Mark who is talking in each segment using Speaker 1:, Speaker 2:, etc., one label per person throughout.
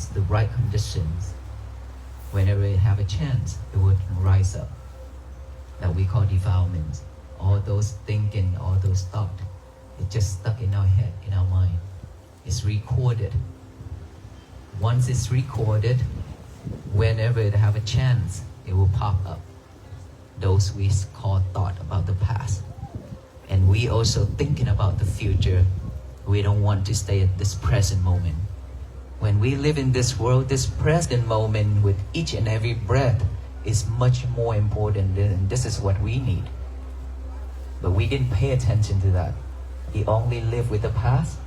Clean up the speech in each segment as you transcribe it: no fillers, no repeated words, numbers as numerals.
Speaker 1: creates the right conditions, whenever it have a chance, it would rise up. That we call defilement. All those thinking, all those thoughts, it's just stuck in our head, in our mind. It's recorded. Once it's recorded, whenever it have a chance, it will pop up. Those we call thought about the past. And we also thinking about the future. We don't want to stay at this present moment. When we live in this world, this present moment with each and every breath is much more important, and this is what we need. But we didn't pay attention to that. We only live with the past,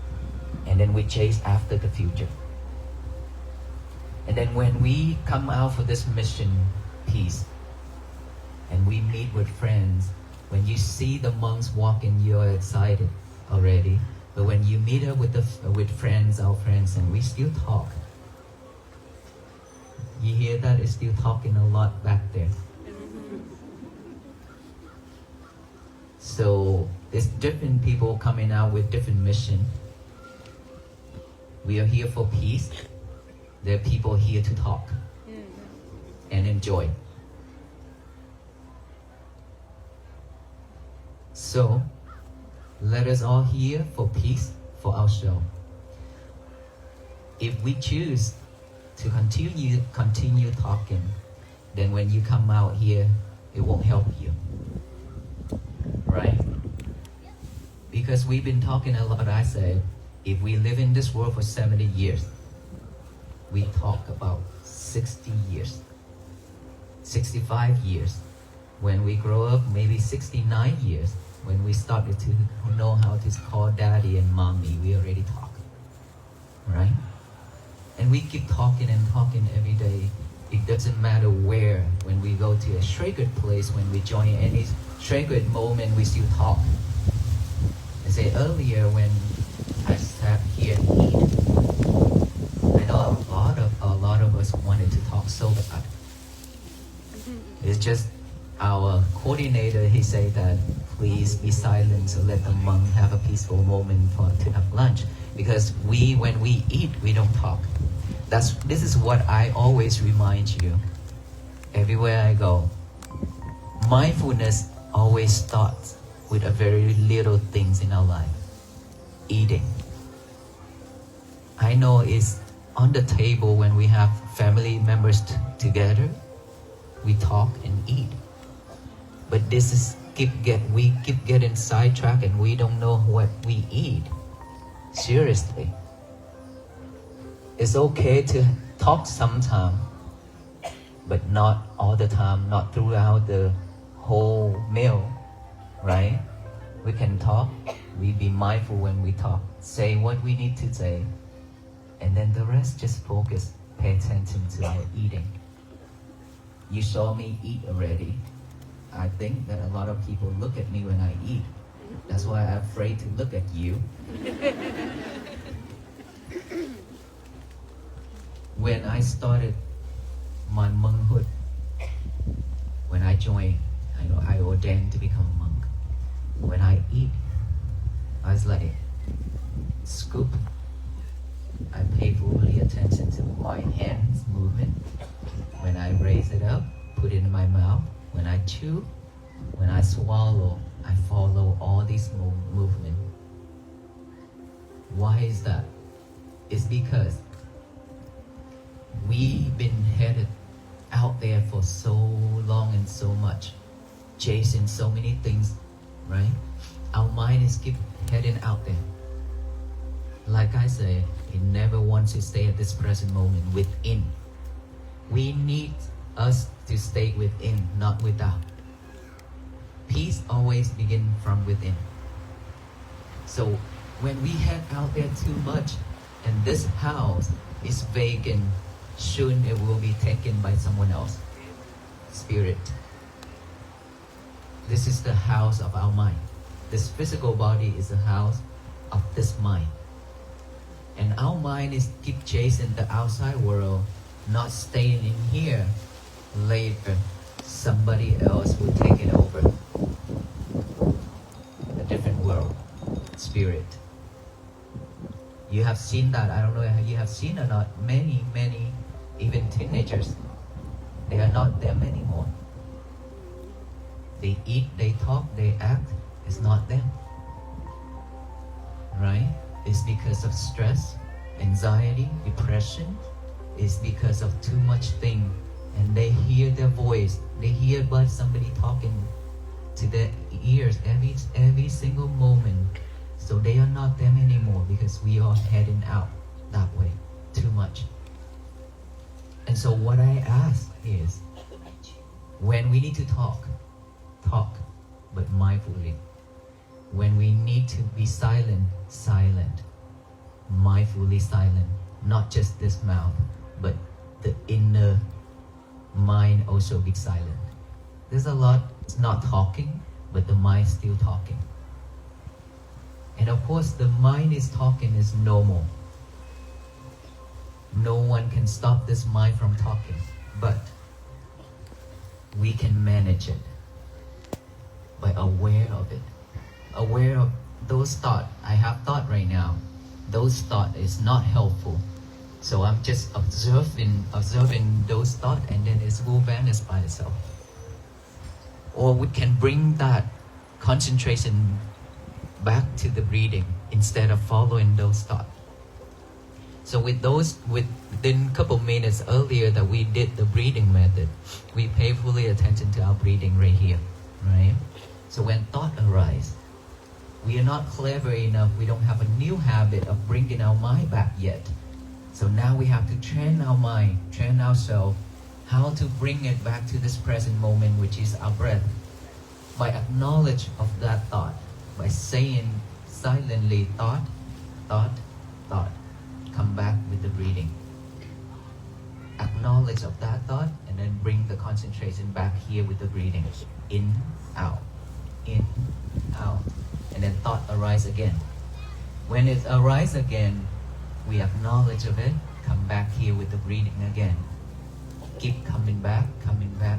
Speaker 1: and then we chase after the future. And then when we come out for this mission, peace, and we meet with friends, when you see the monks walking, you're excited already. But when you meet up with friends, our friends, and we still talk, you hear that it's still talking a lot back there. So there's different people coming out with different mission. We are here for peace. There are people here to talk and enjoy. So let us all here for peace for ourselves. If we choose to continue talking, then when you come out here, it won't help you. Right? Because we've been talking a lot. I said, if we live in this world for 70 years, we talk about 60 years, 65 years. When we grow up, maybe 69 years. When we started to know how to call daddy and mommy, we already talk. Right? And we keep talking and talking every day. It doesn't matter where. When we go to a sacred place, when we join any sacred moment, we still talk. I say earlier when I sat here and eat, I know a lot of us wanted to talk so bad. It's just our coordinator, he said that please be silent, so let the monk have a peaceful moment to have lunch. Because when we eat, we don't talk. This is what I always remind you everywhere I go. Mindfulness always starts with a very little things in our life. Eating. I know it's on the table when we have family members together, we talk and eat. But this is we keep getting sidetracked and we don't know what we eat. Seriously. It's okay to talk sometime, but not all the time, not throughout the whole meal, right? We can talk, we be mindful when we talk, say what we need to say, and then the rest just focus, pay attention to our eating. You saw me eat already. I think that a lot of people look at me when I eat. That's why I'm afraid to look at you. When I started my monkhood, when I joined, I ordained to become a monk. When I eat, I was like, scoop. I pay fully attention to my hands movement. When I raise it up, put it in my mouth. When I chew, when I swallow, I follow all these movements. Why is that? It's because we've been headed out there for so long and so much, chasing so many things, right? Our mind is keep heading out there. Like I say, it never wants to stay at this present moment within. We need us to stay within, not without. Peace always begins from within. So when we head out there too much, and this house is vacant, soon it will be taken by someone else. Spirit. This is the house of our mind. This physical body is the house of this mind. And our mind is keep chasing the outside world, not staying in here. Later, somebody else will take it over. A different world. Spirit. You have seen that. I don't know if you have seen or not. Many, even teenagers, they are not them anymore. They eat, they talk, they act. It's not them. Right? It's because of stress, anxiety, depression. It's because of too much thing. And they hear their voice. They hear about somebody talking to their ears every single moment. So they are not them anymore because we are heading out that way too much. And so what I ask is, when we need to talk, but mindfully. When we need to be silent, mindfully silent. Not just this mouth, but the inner mind also be silent. There's a lot, it's not talking, but the mind still talking. And of course, the mind is talking is normal. No one can stop this mind from talking, but we can manage it by aware of it. Aware of those thoughts. I have thought right now. Those thoughts is not helpful. So I'm just observing those thoughts, and then it will vanish by itself. Or we can bring that concentration back to the breathing instead of following those thoughts. So within a couple minutes earlier that we did the breathing method, we pay fully attention to our breathing right here, right? So when thought arise, we are not clever enough, we don't have a new habit of bringing our mind back yet. So now we have to train our mind, train ourselves, how to bring it back to this present moment, which is our breath. By acknowledge of that thought, by saying silently, thought, come back with the breathing. Acknowledge of that thought, and then bring the concentration back here with the breathing. In, out, and then thought arise again. When it arises again, we acknowledge of it, come back here with the breathing again. Keep coming back, come back.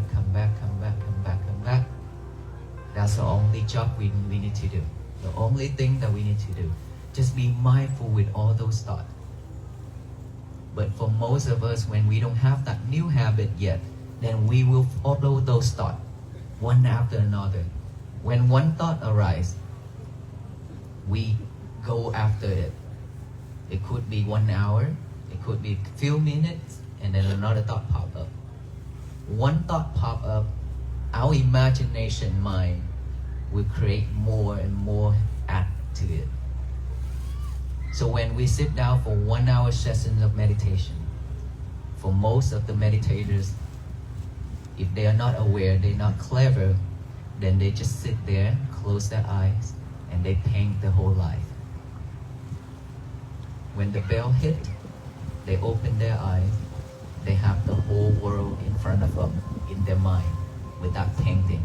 Speaker 1: That's the only job we need to do. The only thing that we need to do. Just be mindful with all those thoughts. But for most of us, when we don't have that new habit yet, then we will follow those thoughts, one after another. When one thought arises, we go after it. It could be 1 hour, it could be a few minutes, and then another thought pop up. One thought pop up, our imagination mind will create more and more add to it. So when we sit down for 1 hour sessions of meditation, for most of the meditators, if they are not aware, they're not clever, then they just sit there, close their eyes, and they paint the whole life. When the bell hit, they open their eyes, they have the whole world in front of them, in their mind, without painting.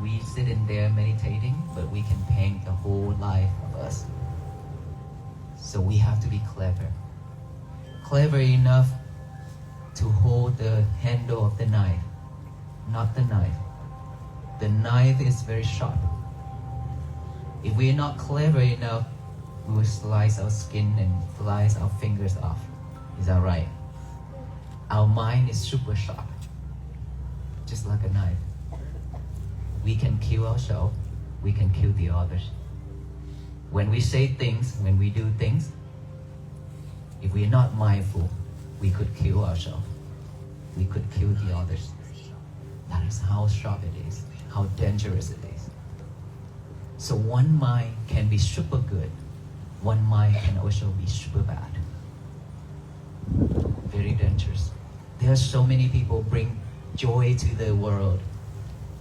Speaker 1: We sit in there meditating, but we can paint the whole life of us. So we have to be clever. Clever enough to hold the handle of the knife, not the knife. The knife is very sharp. If we are not clever enough, we will slice our skin and slice our fingers off. Is that right? Our mind is super sharp, just like a knife. We can kill ourselves, we can kill the others. When we say things, when we do things, if we are not mindful, we could kill ourselves. We could kill the others. That is how sharp it is, how dangerous it is. So one mind can be super good. One mind can also be super bad. Very dangerous. There are so many people bring joy to the world.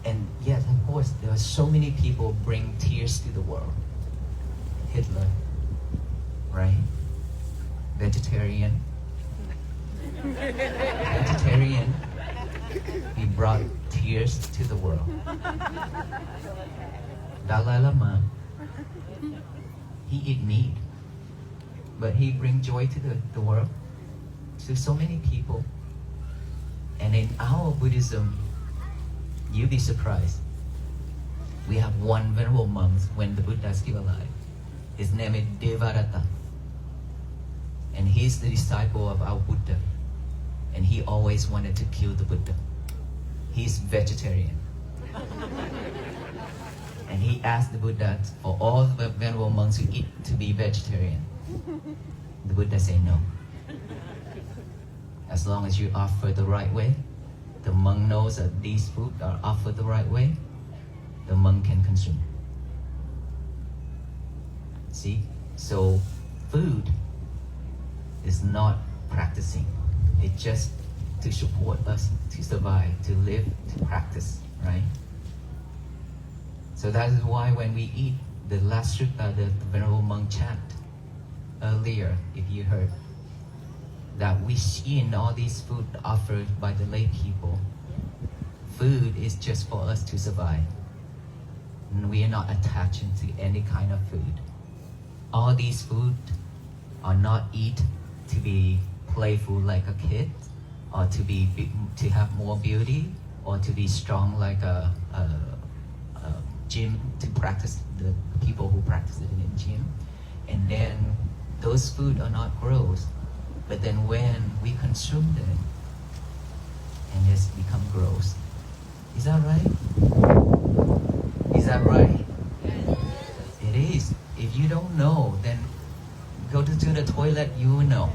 Speaker 1: And yet, of course, there are so many people bring tears to the world. Hitler, right? Vegetarian. He brought tears to the world. Dalai Lama, he eat meat, but he bring joy to the world, to so many people. And in our Buddhism, you'll be surprised. We have one venerable monk when the Buddha is still alive. His name is Devadatta. And he's the disciple of our Buddha. And he always wanted to kill the Buddha. He's vegetarian. And he asked the Buddha for all the venerable monks who eat to be vegetarian. The Buddha said no. As long as you offer the right way, the monk knows that these foods are offered the right way, the monk can consume. See? So food is not practicing. It's just to support us to survive, to live, to practice, right? So that is why when we eat, the last sutta, the Venerable Monk chant earlier, if you heard, that we see in all these food offered by the lay people, food is just for us to survive. And we are not attaching to any kind of food. All these food are not eat to be playful like a kid, or to have more beauty, or to be strong like a gym, to practice the people who practice it in the gym. And then those food are not gross, but then when we consume them, and it's become gross. Is that right? Is that right? It is. If you don't know, then go to the toilet, you will know.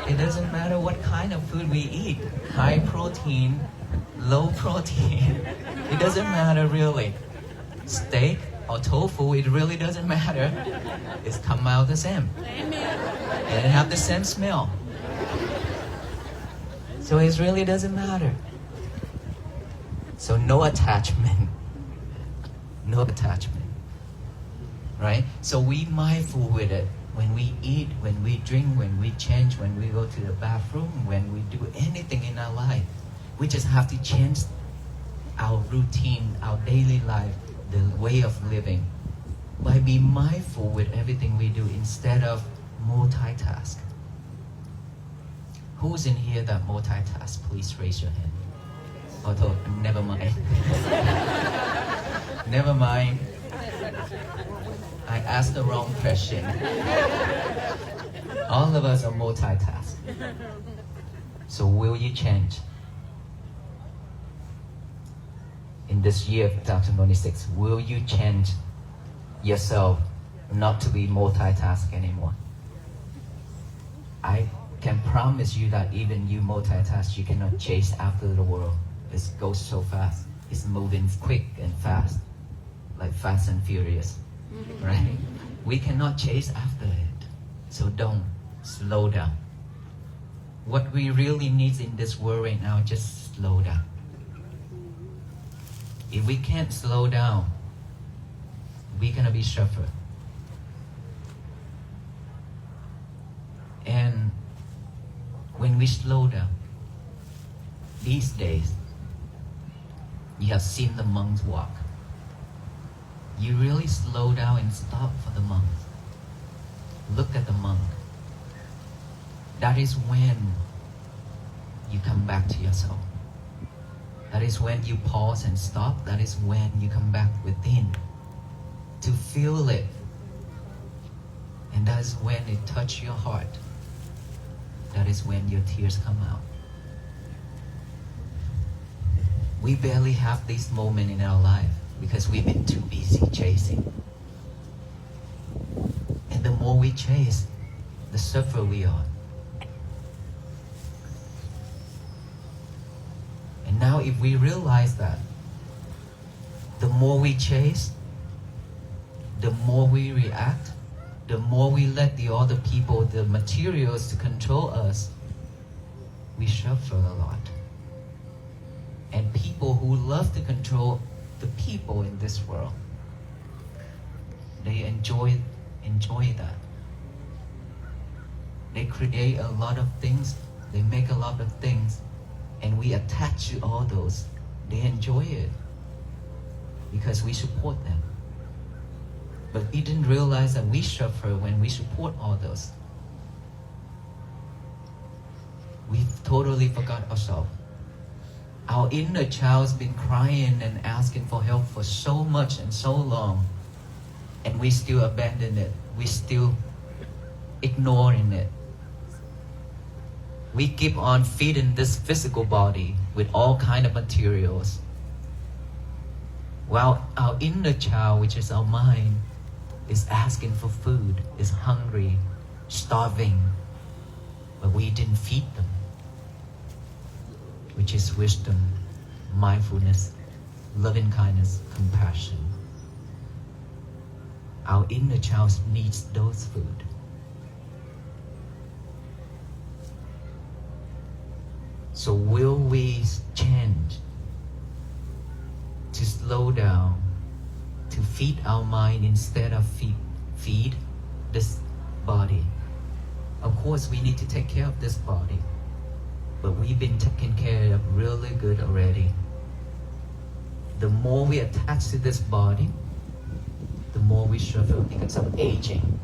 Speaker 1: It doesn't matter what kind of food we eat, high protein, low protein, it doesn't matter really. Steak or tofu, it really doesn't matter. It's come out the same. And it have the same smell. So it really doesn't matter. So no attachment. No attachment. Right? So we mindful with it. When we eat, when we drink, when we change, when we go to the bathroom, when we do anything in our life, we just have to change our routine, our daily life, the way of living, by being mindful with everything we do instead of multitask. Who's in here that multitask? Please raise your hand. Oh, never mind. Never mind. I asked the wrong question. All of us are multitask. So will you change? In this year of 2026, will you change yourself not to be multitask anymore? I can promise you that even you multitask, you cannot chase after the world. It goes so fast. It's moving quick and fast, like Fast and Furious, right? We cannot chase after it. So don't slow down. What we really need in this world right now, just slow down. If we can't slow down, we're gonna be suffer. And when we slow down, these days, you have seen the monks walk. You really slow down and stop for the monks. Look at the monk. That is when you come back to yourself. That is when you pause and stop. That is when you come back within to feel it. And that is when it touches your heart. That is when your tears come out. We barely have this moment in our life because we've been too busy chasing. And the more we chase, the suffer we are. And now if we realize that, the more we chase, the more we react, the more we let the other people, the materials to control us, we suffer a lot. And people who love to control the people in this world, they enjoy that. They create a lot of things, they make a lot of things, and we attach to all those. They enjoy it because we support them. But we didn't realize that we suffer when we support all those. We totally forgot ourselves. Our inner child's been crying and asking for help for so much and so long, and we still abandon it. We still ignoring it. We keep on feeding this physical body with all kind of materials, while our inner child, which is our mind, is asking for food, is hungry, starving, but we didn't feed them, which is wisdom, mindfulness, loving kindness, compassion. Our inner child needs those food. So will we change to slow down, to feed our mind instead of feed this body? Of course, we need to take care of this body, but we've been taken care of really good already. The more we attach to this body, the more we suffer because of aging,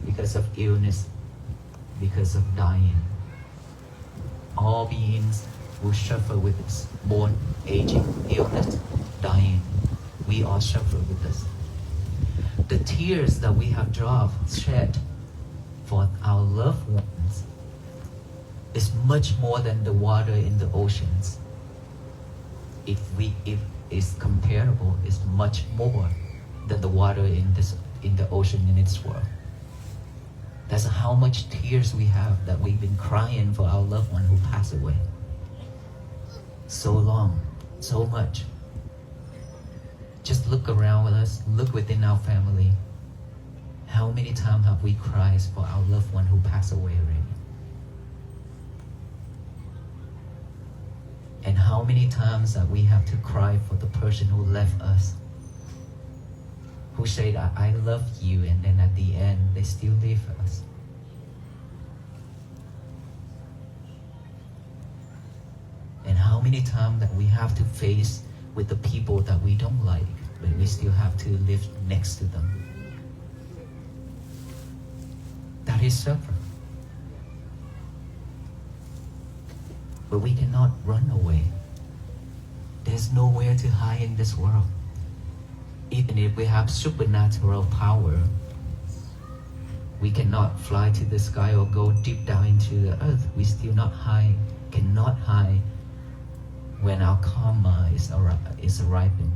Speaker 1: because of illness, because of dying. All beings will suffer with this: born, aging, illness, dying. We all suffer with this. The tears that we have shed for our loved ones is much more than the water in the oceans. If it's comparable, it's much more than the water in the ocean in its world. That's how much tears we have that we've been crying for our loved one who passed away. So long, so much. Just look around with us, look within our family. How many times have we cried for our loved one who passed away already? And how many times that we have to cry for the person who left us, who said, I love you, and then at the end, they still leave us. And how many times that we have to face with the people that we don't like, but we still have to live next to them. That is suffering. But we cannot run away. There's nowhere to hide in this world. Even if we have supernatural power, we cannot fly to the sky or go deep down into the earth. We still cannot hide when our karma is ripened.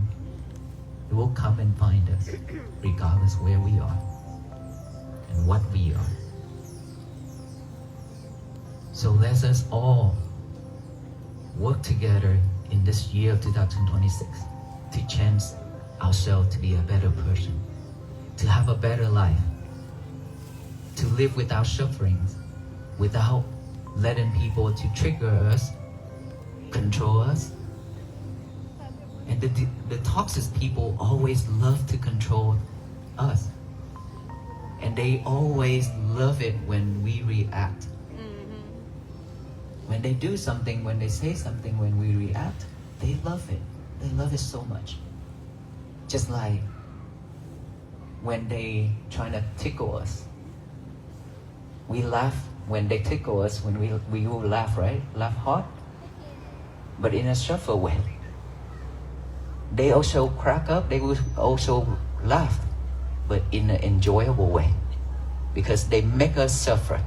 Speaker 1: It will come and find us, regardless where we are and what we are. So let us all work together in this year of 2026 to change ourselves to be a better person, to have a better life, to live without sufferings, without letting people to trigger us, control us. And the toxic people always love to control us. And they always love it when we react. When they do something, when they say something, when we react, they love it. They love it so much. Just like when they trying to tickle us. We laugh when they tickle us, when we will laugh, right? Laugh hard. But in a suffer way. They also crack up, they will also laugh, but in an enjoyable way. Because they make us suffer.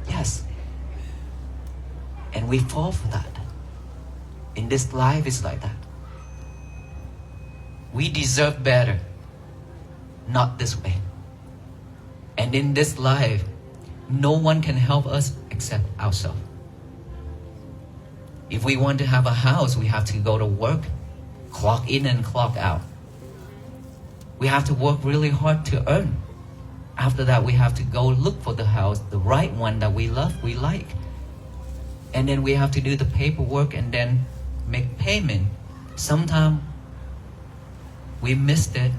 Speaker 1: Yes. And we fall for that. In this life, it's like that. We deserve better. Not this way. And in this life, no one can help us except ourselves. If we want to have a house, we have to go to work, clock in and clock out. We have to work really hard to earn. After that, we have to go look for the house, the right one that we love, we like. And then we have to do the paperwork and then make payment. Sometimes we missed it,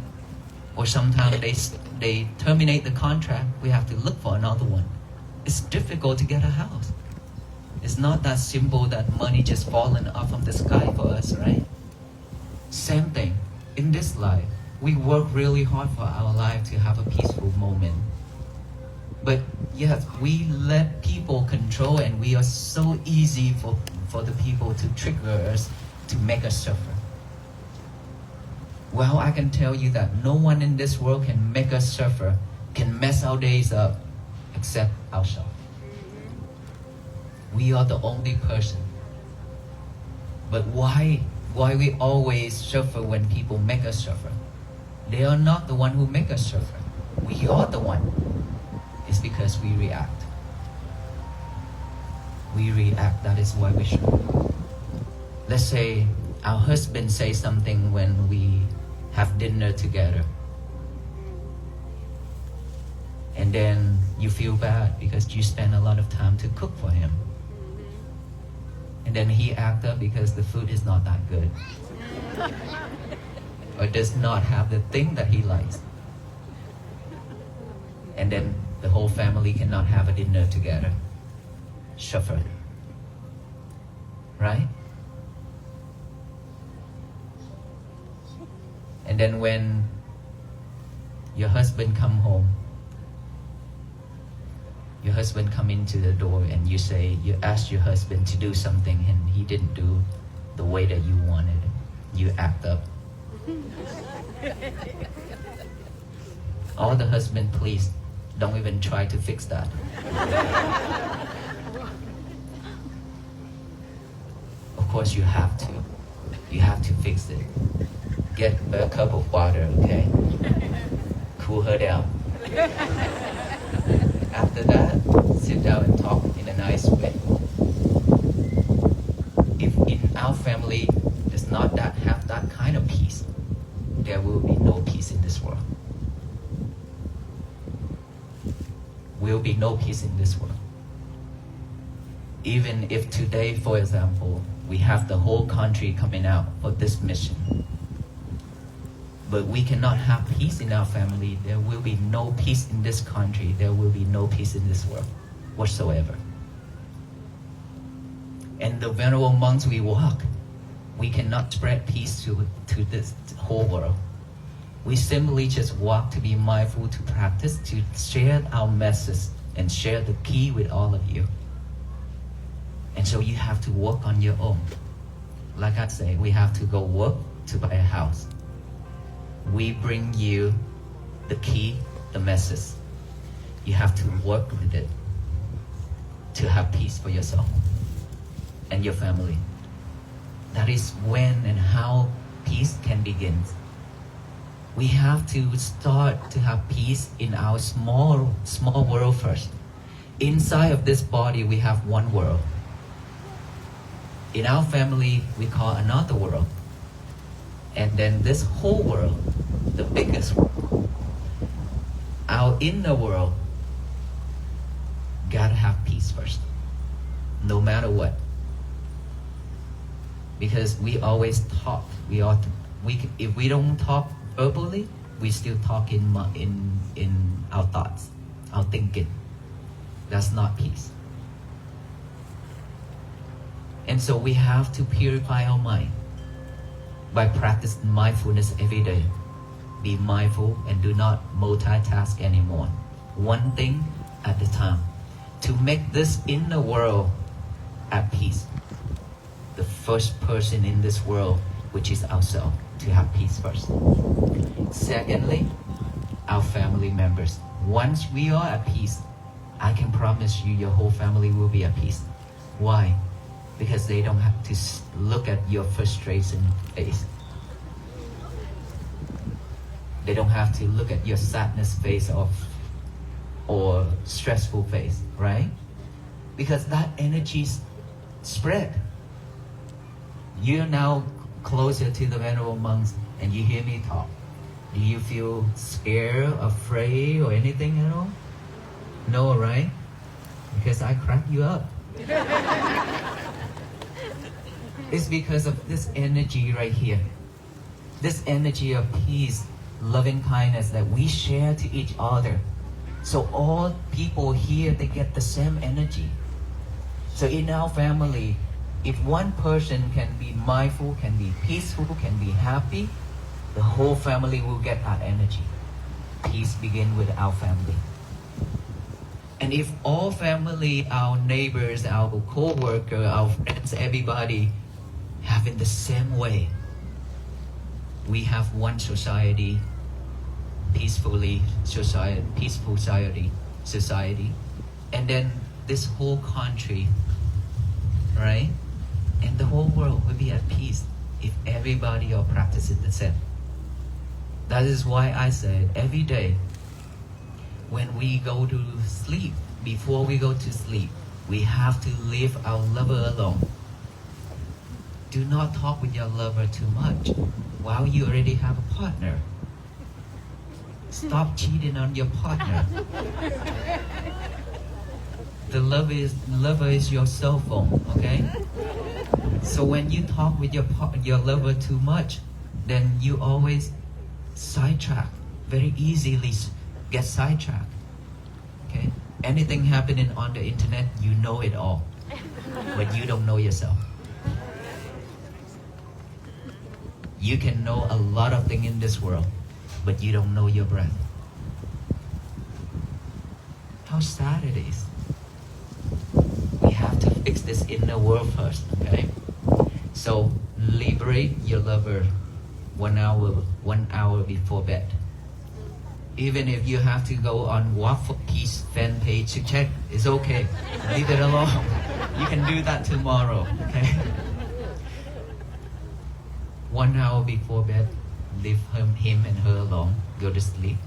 Speaker 1: or sometimes they terminate the contract. We have to look for another one. It's difficult to get a house. It's not that simple that money just falling off from the sky for us, right? Same thing. In this life, we work really hard for our life to have a peaceful moment. But yes, we let people control, and we are so easy for the people to trigger us, to make us suffer. Well, I can tell you that no one in this world can make us suffer can mess our days up except ourselves. We are the only person. But why we always suffer when people make us suffer? They are not the one who make us suffer. We are the one. It's because we react. We react, that is why we suffer. Let's say our husband says something when we have dinner together. And then you feel bad because you spend a lot of time to cook for him. And then he acts up because the food is not that good. Or does not have the thing that he likes. And then the whole family cannot have a dinner together. Suffer. Right? And then when your husband come home, your husband come into the door and you ask your husband to do something and he didn't do the way that you wanted. You act up. All the husband, please don't even try to fix that. Of course you have to. You have to fix it. Get a cup of water, okay? Cool her down. After that, sit down and talk in a nice way. If in our family does not have that kind of peace, there will be no peace in this world. Will be no peace in this world. Even if today, for example, we have the whole country coming out for this mission, but we cannot have peace in our family, there will be no peace in this country, there will be no peace in this world whatsoever. And the venerable monks we walk, we cannot spread peace to this whole world. We simply just walk to be mindful, to practice, to share our message and share the key with all of you. And so you have to work on your own. Like I say, we have to go work to buy a house. We bring you the key, the message. You have to work with it to have peace for yourself and your family. That is when and how peace can begin. We have to start to have peace in our small world first. Inside of this body, we have one world. In our family, we call another world. And then this whole world, the biggest world, our inner world, gotta have peace first, no matter what. Because we always talk. If we don't talk verbally, we still talk in our thoughts, our thinking. That's not peace. And so we have to purify our mind by practicing mindfulness every day. Be mindful and do not multitask anymore. One thing at a time. To make this inner world at peace. The first person in this world, which is ourselves, to have peace first. Secondly, our family members. Once we are at peace, I can promise you your whole family will be at peace. Why? Because they don't have to look at your frustration face. They don't have to look at your sadness face or stressful face, right? Because that energy spread. You're now closer to the Venerable monks and you hear me talk. Do you feel scared, afraid, or anything at all? No, right? Because I crack you up. It's because of this energy right here. This energy of peace, loving kindness that we share to each other. So all people here, they get the same energy. So in our family, if one person can be mindful, can be peaceful, can be happy, the whole family will get that energy. Peace begins with our family. And if all family, our neighbors, our co-worker, our friends, everybody have in the same way, we have one society peaceful society, and then this whole country, right, and the whole world will be at peace if everybody all practices the same. That is why I said every day when we go to sleep, before we go to sleep, we have to leave our lover alone. Do not talk with your lover too much while you already have a partner. Stop cheating on your partner. The lover is your cell phone, okay? So when you talk with your lover too much, then you always sidetrack, very easily get sidetracked. Okay? Anything happening on the internet, you know it all, but you don't know yourself. You can know a lot of things in this world, but you don't know your breath. How sad it is. We have to fix this inner world first, okay? So liberate your lover 1 hour before bed. Even if you have to go on Walk for Peace fan page to check, it's okay. Leave it alone. You can do that tomorrow, okay? 1 hour before bed, leave him and her alone, go to sleep.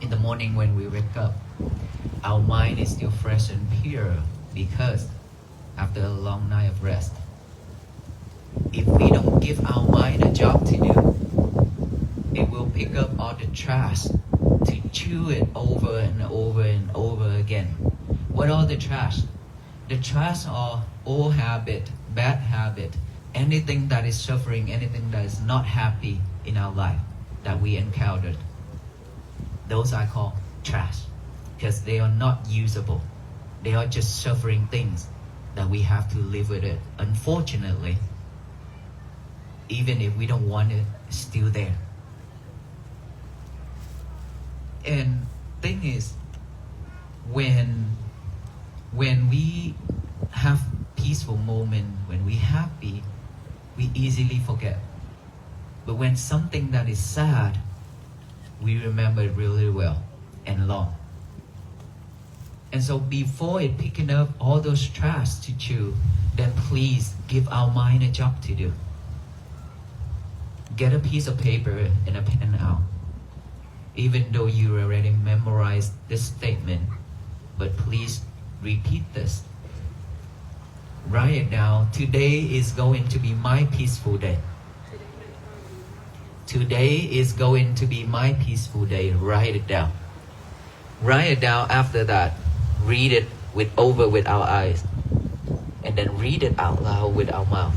Speaker 1: In the morning when we wake up, our mind is still fresh and pure because after a long night of rest, if we don't give our mind a job to do, it will pick up all the trash to chew it over and over and over again. What are the trash? The trash are old habit, bad habit, anything that is suffering, anything that is not happy in our life that we encountered. Those I call trash because they are not usable. They are just suffering things that we have to live with it. Unfortunately, even if we don't want it, it's still there. And thing is, when we have peaceful moment, when we happy, we easily forget. But when something that is sad, we remember it really well and long. And so before it picking up all those trash to chew, then please give our mind a job to do. Get a piece of paper and a pen out. Even though you already memorized this statement, but please repeat this. Write it down. Today is going to be my peaceful day. Today is going to be my peaceful day. Write it down. Write it down. After that, read it with our eyes. And then read it out loud with our mouth.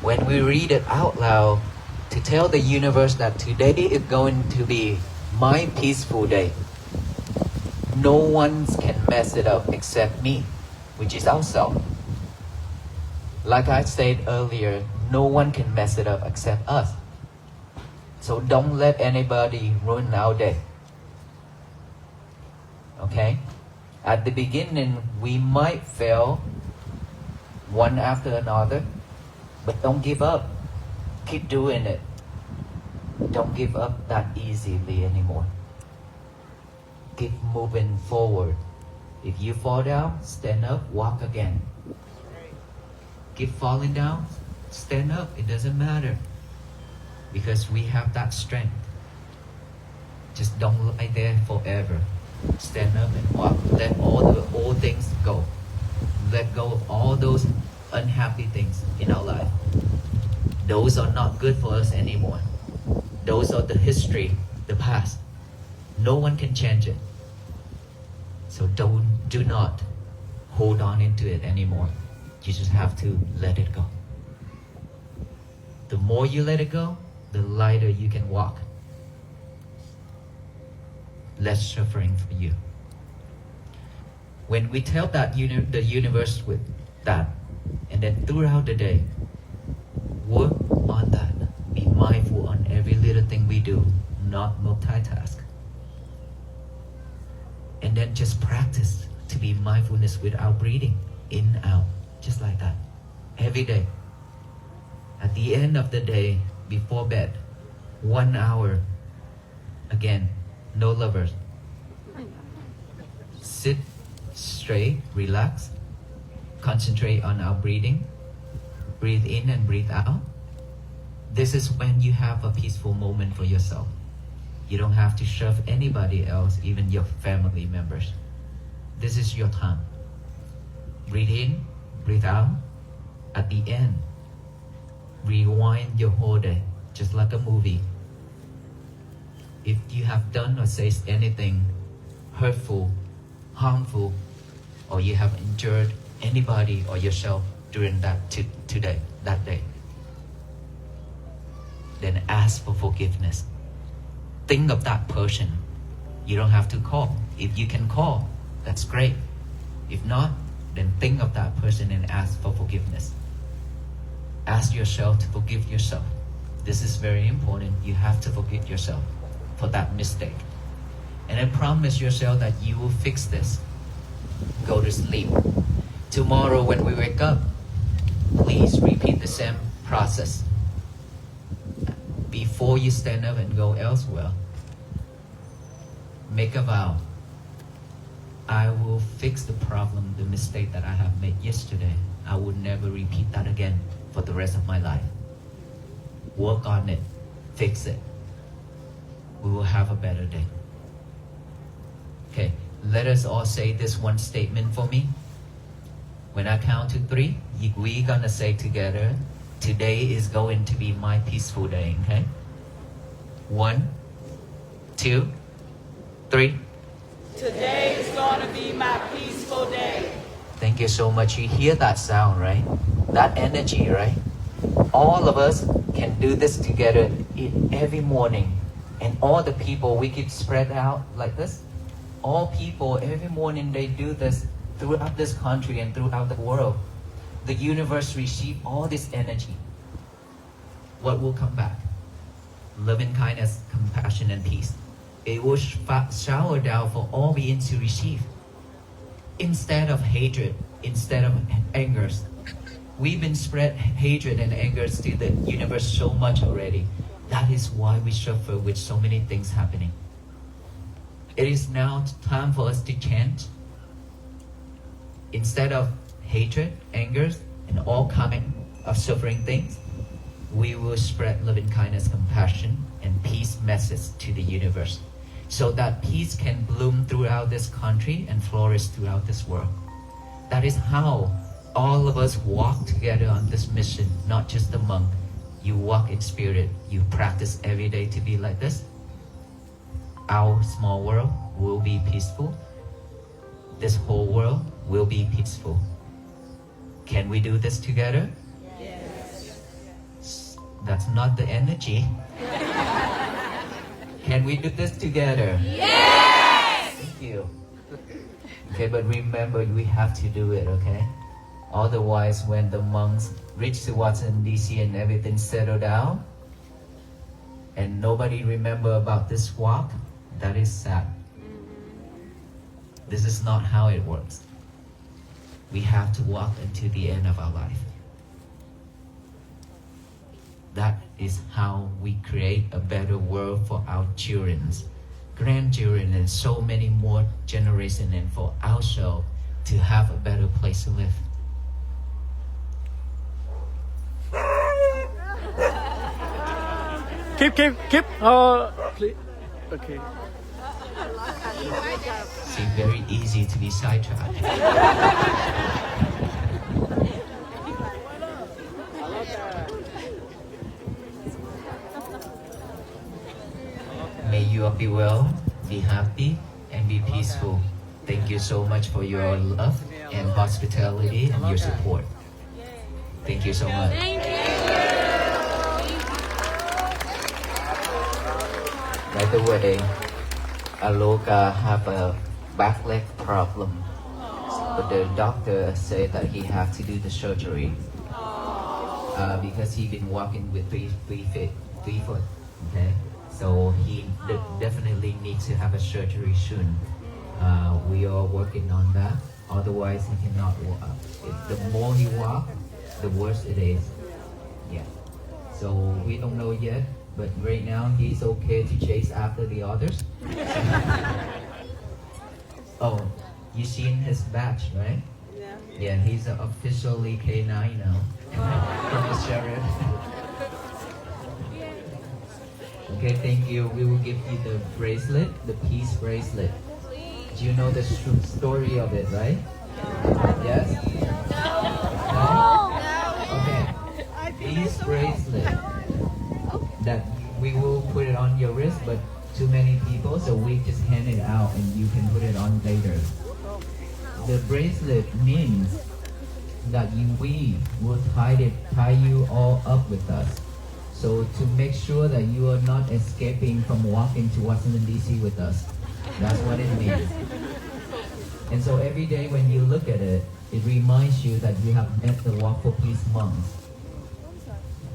Speaker 1: When we read it out loud, to tell the universe that today is going to be my peaceful day. No one can mess it up except me, which is ourselves. Like I said earlier, no one can mess it up except us. So don't let anybody ruin our day. Okay? At the beginning, we might fail one after another, but don't give up. Keep doing it. Don't give up that easily anymore. Keep moving forward. If you fall down, stand up, walk again. Keep falling down, stand up. It doesn't matter. Because we have that strength. Just don't lie there forever. Stand up and walk. Let all the old things go. Let go of all those unhappy things in our life. Those are not good for us anymore. Those are the history, the past. No one can change it. So do not hold on into it anymore. You just have to let it go. The more you let it go, the lighter you can walk. Less suffering for you. When we tell that the universe with that, and then throughout the day, work on that. Be mindful on every little thing we do, not multitask. And then just practice to be mindfulness with our breathing, in, out, just like that, every day. At the end of the day, before bed, 1 hour Again, no lovers. Sit straight, relax, concentrate on our breathing. Breathe in and breathe out. This is when you have a peaceful moment for yourself. You don't have to shove anybody else, even your family members. This is your time. Breathe in, breathe out. At the end, rewind your whole day, just like a movie. If you have done or said anything hurtful, harmful, or you have injured anybody or yourself during that day, then ask for forgiveness. Think of that person. You don't have to call. If you can call, that's great. If not, then think of that person and ask for forgiveness. Ask yourself to forgive yourself. This is very important. You have to forgive yourself for that mistake. And then promise yourself that you will fix this. Go to sleep. Tomorrow when we wake up, please repeat the same process. Before you stand up and go elsewhere, make a vow. I will fix the problem, the mistake that I have made yesterday. I will never repeat that again for the rest of my life. Work on it. Fix it. We will have a better day. Okay, let us all say this one statement for me. When I count to 3, we're gonna say together, today is going to be my peaceful day, okay? 1, 2, 3.
Speaker 2: Today is going to be my peaceful day.
Speaker 1: Thank you so much. You hear that sound, right? That energy, right? All of us can do this together every morning. And all the people, we keep spread out like this. All people, every morning they do this throughout this country and throughout the world. The universe receives all this energy. What will come back? Loving kindness, compassion, and peace. It will shower down for all beings to receive. Instead of hatred, instead of anger. We've been spread hatred and anger to the universe so much already. That is why we suffer with so many things happening. It is now time for us to change. Instead of hatred, anger, and all kind of suffering things, we will spread loving kindness, compassion, and peace message to the universe, so that peace can bloom throughout this country and flourish throughout this world. That is how all of us walk together on this mission, not just the monk. You walk in spirit, you practice every day to be like this. Our small world will be peaceful. This whole world will be peaceful. Can we do this together? Yes. That's not the energy. Can we do this together?
Speaker 2: Yes!
Speaker 1: Thank you. Okay, but remember, we have to do it, okay? Otherwise, when the monks reach to Washington, D.C. and everything settled down, and nobody remember about this walk, that is sad. This is not how it works. We have to walk until the end of our life. That is how we create a better world for our children, grandchildren, and so many more generations, and for ourselves to have a better place to live.
Speaker 3: Keep. Please. Okay.
Speaker 1: Seems very easy to be sidetracked. May you all be well, be happy, and be peaceful. Thank you so much for your love and hospitality and your support. Thank you so much.
Speaker 2: Thank you.
Speaker 1: By the way, Aloka have a back leg problem, but the doctor said that he have to do the surgery because he been walking with three foot. Okay, so he definitely needs to have a surgery soon. We are working on that. Otherwise, he cannot walk. The more he walks, the worse it is. Yeah. So we don't know yet but right now he's okay to chase after the others. Oh, you seen his badge, right?
Speaker 2: Yeah.
Speaker 1: Yeah, he's officially K9 now from the sheriff. Okay, thank you. We will give you the bracelet, the peace bracelet. Do you know the story of it, right? Yes? No? Okay. Peace bracelet. That we will put it on your wrist, but too many people, so we just hand it out and you can put it on later. The bracelet means that we will tie you all up with us. So to make sure that you are not escaping from walking to Washington DC with us. That's what it means. And so every day when you look at it, it reminds you that you have met the Walk for Peace monks.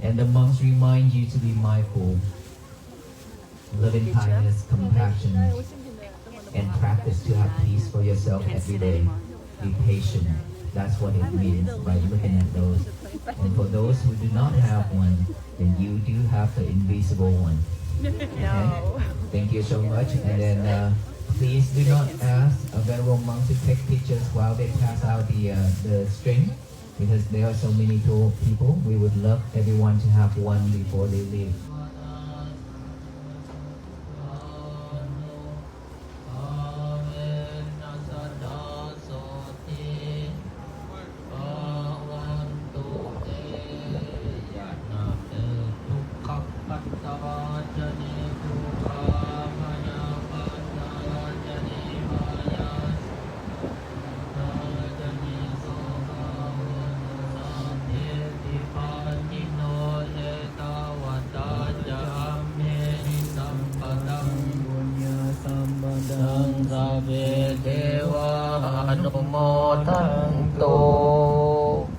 Speaker 1: And the monks remind you to be mindful, loving kindness, compassion, and practice to have peace for yourself every day. Be patient. That's what it means by looking at those. And for those who do not have one, then you do have the invisible one. Okay? Thank you so much. And then please do not ask a venerable monk to take pictures while they pass out the string, because there are so many people. We would love everyone to have one before they leave.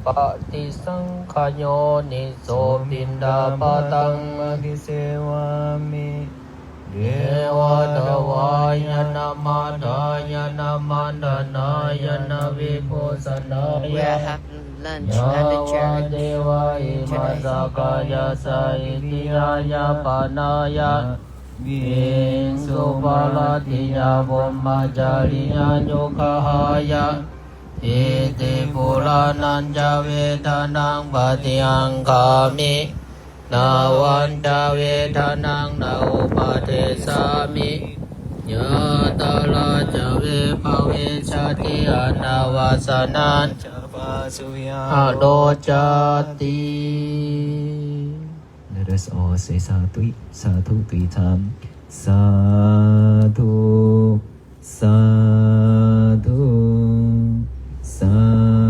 Speaker 4: Pati Sankhayo Niso Pinda Patang Magisewami Dewa Dawaya Namadaya Namadanaya Naviposanaya.
Speaker 5: We're having lunch at the church.
Speaker 4: Dewa Imasakaya Saitiyaya Panaya Vinsu Balatiya Vomajariya Yukahaya Iti Purananja Vedanang Bhatiyang Kami Nawanja Vedanang Naupatesami Yatala Jave Pavechati Anavasanan Adojati.
Speaker 1: Let us all say sadhu, sadhu 3 times. Sadhu, sadhu, sadhu.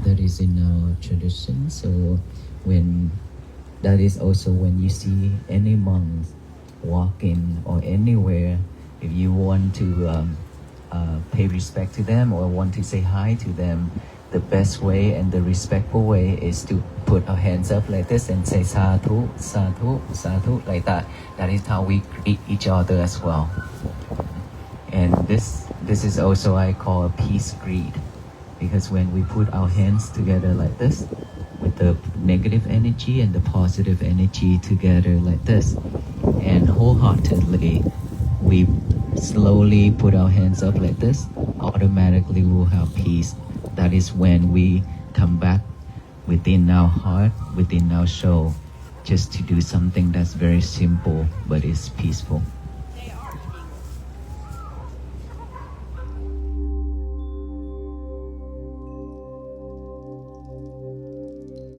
Speaker 1: That is in our tradition. So that is also when you see any monks walking or anywhere, if you want to pay respect to them or want to say hi to them, the best way and the respectful way is to put our hands up like this and say sadhu, sadhu, sadhu, like that. That is how we greet each other as well. And this is also I call a peace greet, because when we put our hands together like this, with the negative energy and the positive energy together like this, and wholeheartedly we slowly put our hands up like this, automatically we'll have peace. That is when we come back within our heart, within our soul, just to do something that's very simple but is peaceful.